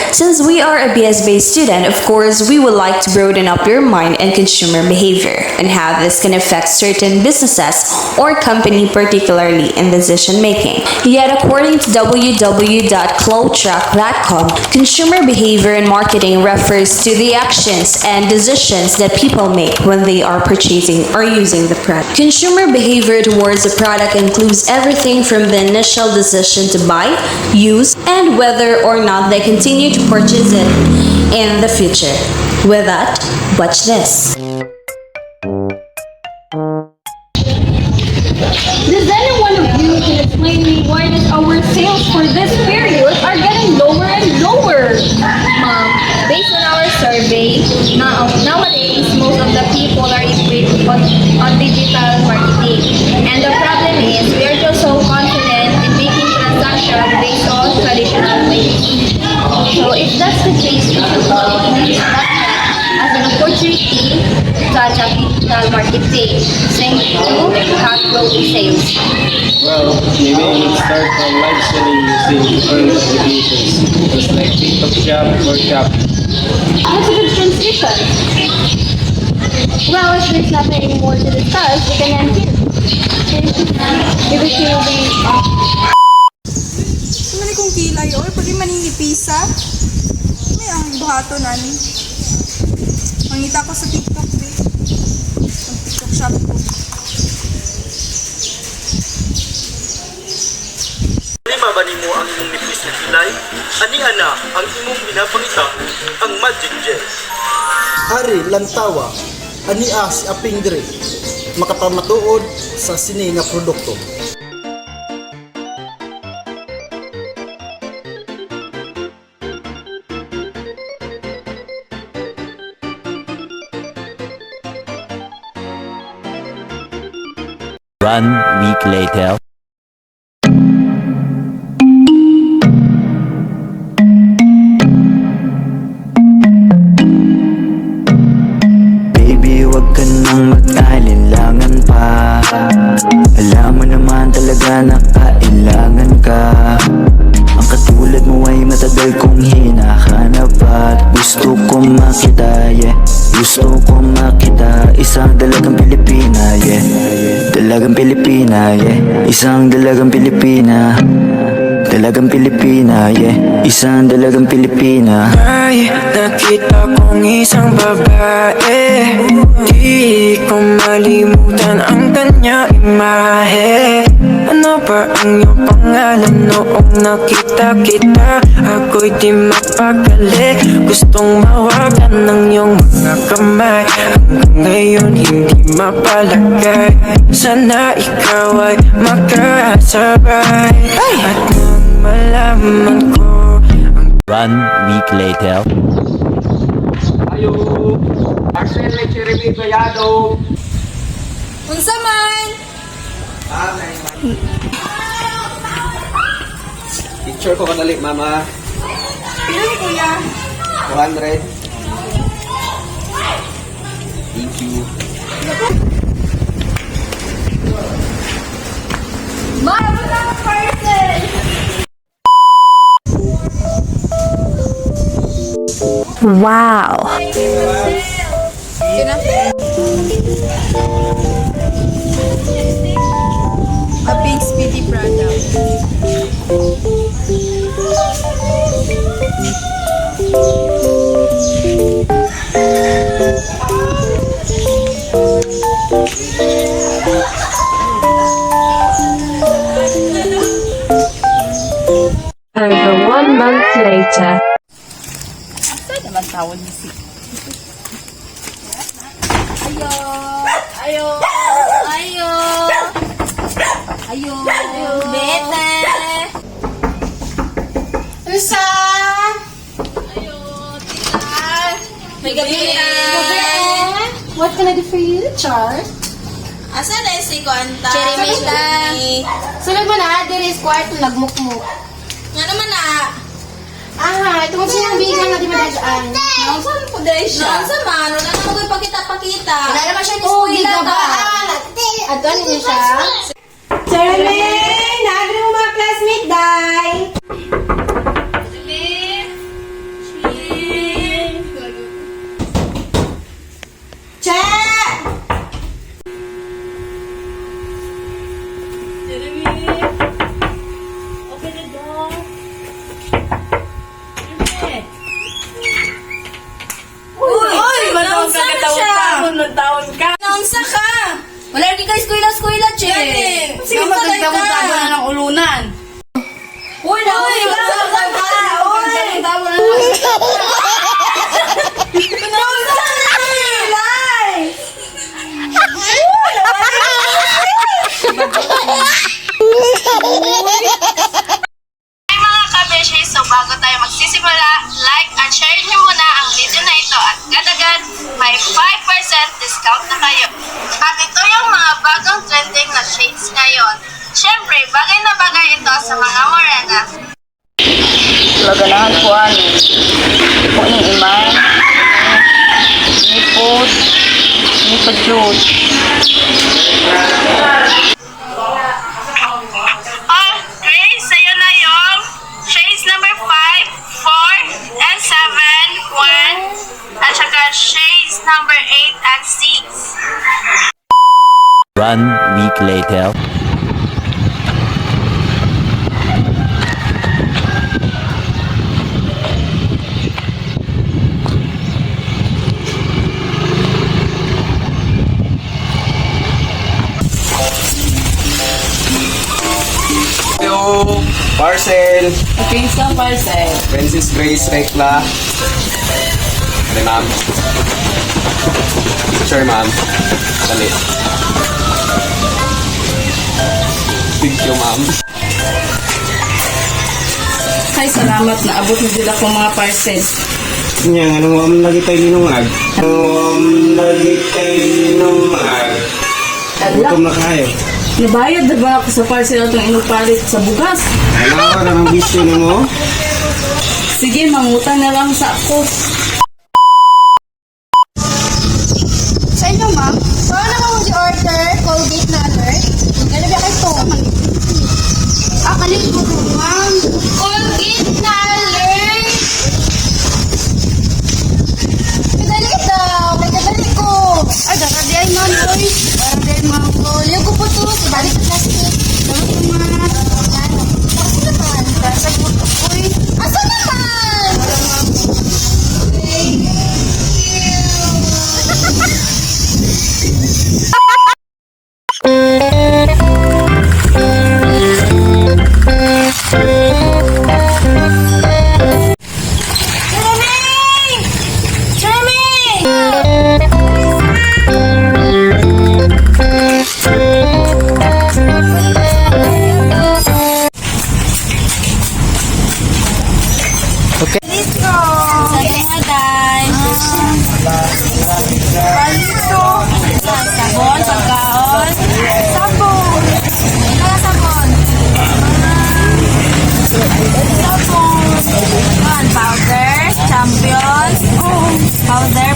Since we are a BS-based student, of course, we would like to broaden up your mind and consumer behavior and how this can affect certain businesses or company, particularly in decision making. Yet, according to www.cloudtrack.com, consumer behavior in marketing refers to the actions and decisions that people make when they are purchasing or using the product. Consumer behavior towards a product includes everything from the initial decision to buy, use, and whether or not they continue to purchase it in the future. With that, watch this. Does any one of you can explain me why does our sales for this period are getting lower and lower? Based on our survey, nowadays most of the people are equipped on digital marketing. And the problem is we are just so confident in making transactions based on traditional ways. So if that's the case, we should use that as an opportunity to attack digital marketing, thanks to cash flow sales. Well, maybe we would start from live selling using different applications, just like TikTok Shop or Shopee. That's a good transition. Well, if there's nothing more to discuss, we can end here. We wish you the Mani kong kilay, oy, pag maningipisa. May ang buhato nani. Mangita ko sa TikTok, be. Sa TikTok shop ko. Lima ba nimo ang imong nipis na kilay? Ani ana ang imong pinapangita ang magic gel. Ari lantawa, ania si aping dire, makapamatuod sa sini nga produkto. One week later. Baby, wag ka nang mag-alinlangan pa. Alam mo naman talaga na kailangan ka. Ang katulad mo ay matagal kong hinahanap at gusto kong makita, yeah. Gusto kong makita isang dalagang Pilipina, yeah. Dalagang Pilipina, yeah. Isang dalagang Pilipina. Dalagang Pilipina, yeah. Isang dalagang Pilipina. Ay, nakita kong isang babae. Di ko malimutan ang kanya imahe. Ano ba ang iyong pangalan noong nakita kita? Ako'y di mapakali. Gustong mawagan ng iyong mga kamay. Hanggang ngayon hindi mapalagay. Sana ikaw ay makasabay. At nang malaman ko ang 1 week later. Ayo! Axel, may cherry bayado! Unsa man? Picture ko kanali, mama. Pila ni kuya? 200. Thank you. Mara, wala ang parcel! Wow! A Pink Speedy product. Over 1 month later. Saan naman tawag ni si? Ayo! Ayo! Ayo! Ayo! Bete! Usa! Ayo! Tita! May gabi na! What can I do for you, Char? Asa na si Kwanta? Cherry lang. Sulod mo na, there is kwarto nagmukmuk. Nga naman na! Ah, ito mo silang bigyan na di madadaan. Saan po dahil siya? Nang sa man, wala na mag pakita-pakita. Wala naman siya Oh, ni giga ba? At ano niya siya? Charmaine! Naagri mo mga classmate, Day! bago tayo magsisimula, like at share niyo muna ang video na ito at agad-agad may 5% discount na kayo. At ito yung mga bagong trending na shades ngayon. Siyempre, bagay na bagay ito sa mga morena. Laganahan po ani. Po ni imay. Ni food. Ni pa-juice. Oh, Grace, sa'yo na yung shades number 5, 4, and 7, 1, at saka shades number 8 and 6. 1 week later. Yung parcel. Pizza parcel. Princess Grace Rekla. Dali, ma'am. Sure, ma'am. Dali. Thank you, ma'am. Ay, salamat na abot na dila ko mga parcel. Yang, ano mo lagi tayo ninungag? Lagi tayo ninungag. Gutom na kayo. Nabayad na ba ako sa parcel na itong inupalit sa bugas? Ano ka ng bisyo ni mo? Sige, mangutang na lang sa ako. Sa inyo, ma'am? Paano naman di-order Colgate na alert? Ano ba kayo ito? Kalit ko po, ma'am. Colgate na alert! Kadali daw! May kadali ko! Ay, dadali ay, ma'am, boy. Dadali, ma'am, boy. Liyo ko po ito. Ibalik sa plastic. Dapat ko, ma'am. Ano? Asa naman? Sa buto, boy. Asa naman? Sabon, pagkaon. Sabon. Mga sabon. Sabon. Powder. Champion. Powder.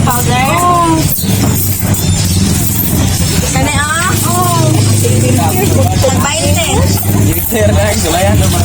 Kani ah? Nagbainte. Direkter na, sulayan naman.